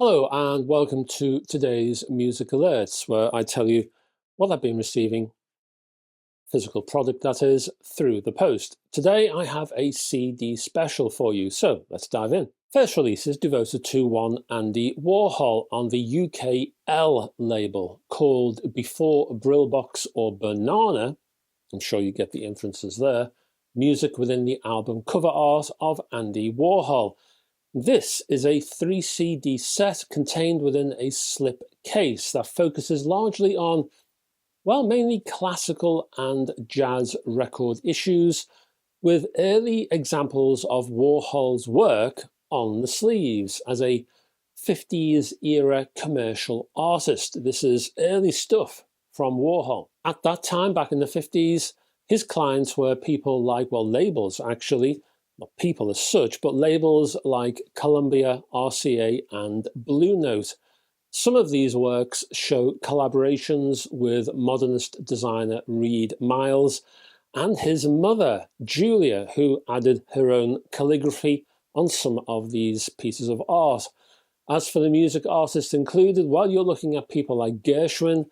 Hello and welcome to today's Music Alerts, where I tell you what I've been receiving, physical product that is, through the post. Today I have a CD special for you, so let's dive in. First release is devoted to one Andy Warhol on the UK L label, called Before Brillbox or Banana. I'm sure you get the inferences there. Music within the album cover art of Andy Warhol. This is a 3 CD set contained within a slip case that focuses largely on, well, mainly classical and jazz record issues, with early examples of Warhol's work on the sleeves as a 50s era commercial artist. This is early stuff from Warhol. At that time, back in the 50s, his clients were people like, well, labels actually, not people as such, but labels like Columbia, RCA and Blue Note. Some of these works show collaborations with modernist designer Reed Miles and his mother, Julia, who added her own calligraphy on some of these pieces of art. As for the music artists included, well, you're looking at people like Gershwin,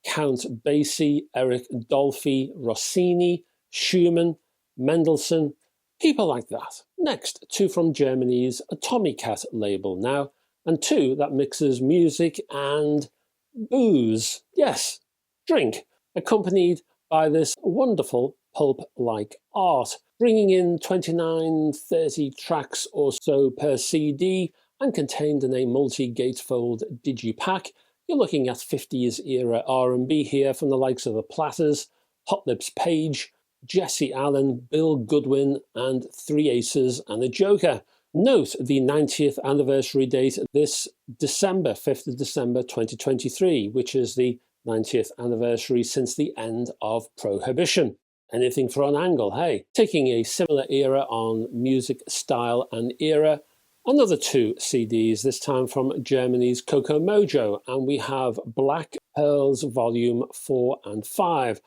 Count Basie, Eric Dolphy, Rossini, Schumann, Mendelssohn, people like that. Next, two from Germany's Atomicat label now, and two that mixes music and booze. Yes, drink, accompanied by this wonderful pulp-like art, bringing in 29-30 tracks or so per CD and contained in a multi-gatefold digipack. You're looking at 50s era R&B here from the likes of the Platters, Hot Lips Page, Jesse Allen, Bill Goodwin, and Three Aces and a Joker. Note the 90th anniversary date this December, 5th of December 2023, which is the 90th anniversary since the end of Prohibition. Anything for an angle, hey? Taking a similar era on music, style and era, another two CDs, this time from Germany's Koko Mojo, and we have Black Pearls Volume 4 and 5.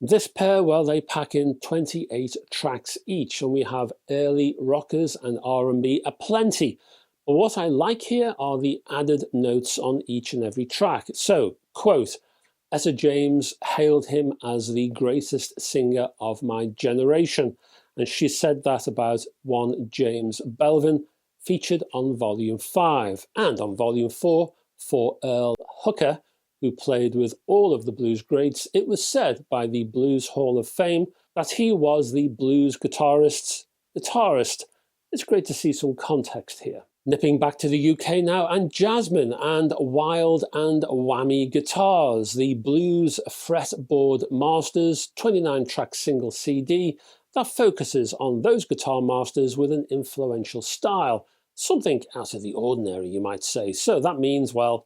This pair, well, they pack in 28 tracks each, and we have early rockers and R&B aplenty. But what I like here are the added notes on each and every track. So, quote, Etta James hailed him as the greatest singer of my generation, and she said that about one James Belvin, featured on Volume 5, and on Volume 4 for Earl Hooker, who played with all of the blues greats. It was said by the Blues Hall of Fame that he was the blues guitarist's guitarist. It's great to see some context here. Nipping back to the UK now, and Jasmine and Wild and Whammy Guitars, the Blues Fretboard Masters 29-track single CD that focuses on those guitar masters with an influential style, something out of the ordinary, you might say. So that means, well,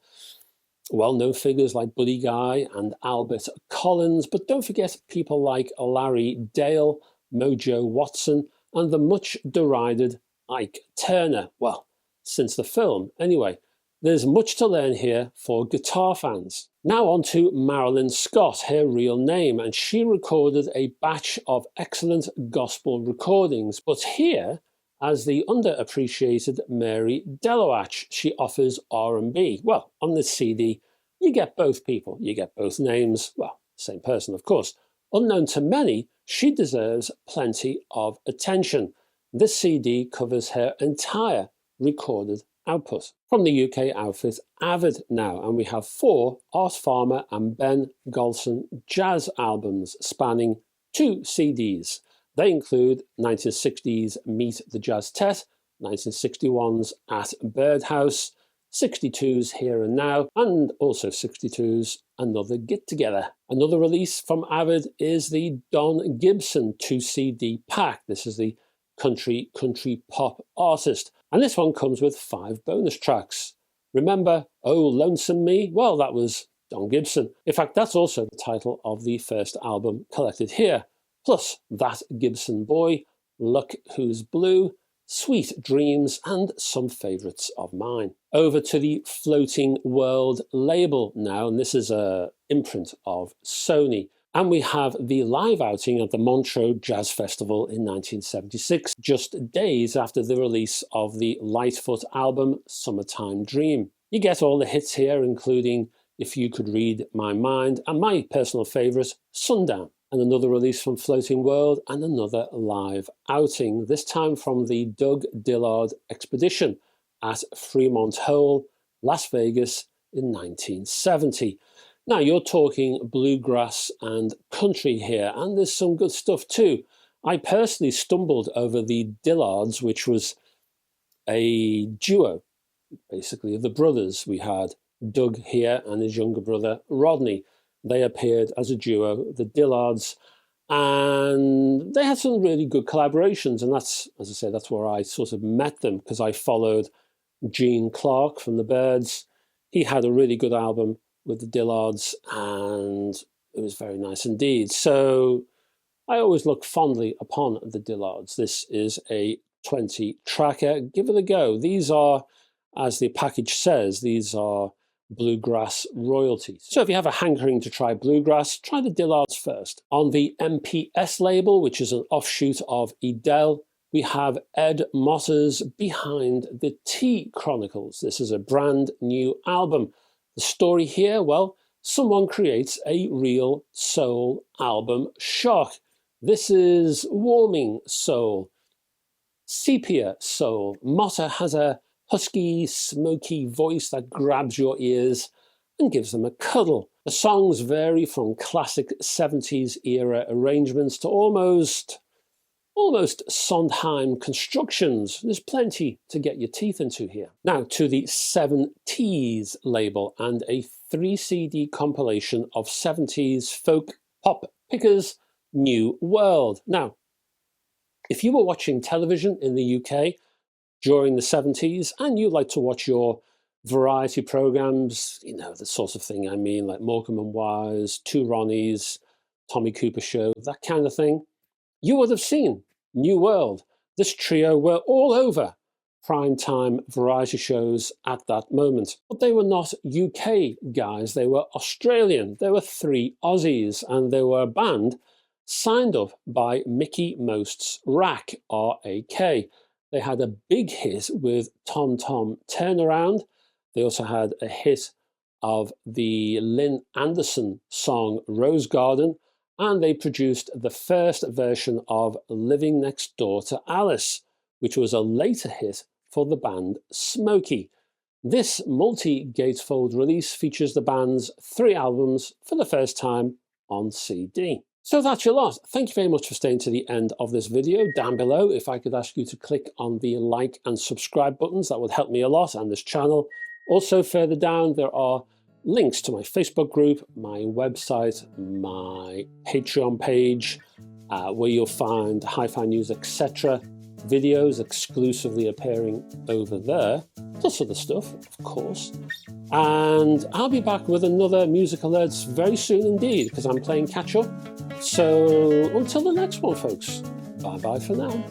well-known figures like Buddy Guy and Albert Collins, but don't forget people like Larry Dale, Mojo Watson, and the much-derided Ike Turner. Well, since the film, anyway. There's much to learn here for guitar fans. Now on to Marilyn Scott, her real name, and she recorded a batch of excellent gospel recordings, but here, as the underappreciated Mary Deloach, she offers R&B. Well, on this CD, you get both people, you get both names, well, same person of course. Unknown to many, she deserves plenty of attention. This CD covers her entire recorded output. From the UK outfit Avid now, and we have 4 Art Farmer and Ben Golson jazz albums spanning 2 CDs. They include 1960s Meet the Jazz Tet, 1961's At Birdhouse, 62's Here and Now, and also 62's Another Get Together. Another release from Avid is the Don Gibson 2 CD pack. This is the country pop artist, and this one comes with 5 bonus tracks. Remember Oh Lonesome Me? Well, that was Don Gibson. In fact, that's also the title of the first album collected here. Plus That Gibson Boy, Look Who's Blue, Sweet Dreams, and some favourites of mine. Over to the Floating World label now, and this is an imprint of Sony. And we have the live outing at the Montreux Jazz Festival in 1976, just days after the release of the Lightfoot album Summertime Dream. You get all the hits here, including If You Could Read My Mind and my personal favourite, Sundown, and another release from Floating World and another live outing, this time from the Doug Dillard Expedition at Fremont Hole, Las Vegas in 1970. Now, you're talking bluegrass and country here, and there's some good stuff too. I personally stumbled over the Dillards, which was a duo, basically, of the brothers. We had Doug here and his younger brother, Rodney. They appeared as a duo, the Dillards, and they had some really good collaborations, and that's, as I say, that's where I sort of met them, because I followed Gene Clark from the Byrds. He had a really good album with the Dillards, and it was very nice indeed. So I always look fondly upon the Dillards. This is a 20 tracker. Give it a go. These are, as the package says, these are bluegrass royalties. So if you have a hankering to try bluegrass, try the Dillards first. On the MPS label, which is an offshoot of Edel, we have Ed Motta's Behind the Tea Chronicles. This is a brand new album. The story here, well, someone creates a real soul album shock. This is warming soul, sepia soul. Motta has a husky, smoky voice that grabs your ears and gives them a cuddle. The songs vary from classic 70s era arrangements to almost Sondheim constructions. There's plenty to get your teeth into here. Now to the 7Ts label and a 3-CD compilation of 70s folk pop pickers, New World. Now, if you were watching television in the UK during the 70s and you like to watch your variety programs, you know, the sort of thing I mean, like Morecambe and Wise, Two Ronnies, Tommy Cooper Show, that kind of thing, you would have seen New World. This trio were all over primetime variety shows at that moment. But they were not UK guys, they were Australian. There were 3 Aussies, and they were a band signed up by Mickey Most's RAK, R-A-K. They had a big hit with Tom Tom Turnaround. They also had a hit of the Lynn Anderson song Rose Garden, and they produced the first version of Living Next Door to Alice, which was a later hit for the band Smokey. This multi-gatefold release features the band's 3 albums for the first time on CD. So that's your lot. Thank you very much for staying to the end of this video. Down below, if I could ask you to click on the like and subscribe buttons, that would help me a lot and this channel. Also further down, there are links to my Facebook group, my website, my Patreon page, where you'll find hi-fi news, etc. videos exclusively appearing over there, plus other stuff, of course. And I'll be back with another Music Alerts very soon indeed, because I'm playing catch-up. So until the next one, folks, bye-bye for now.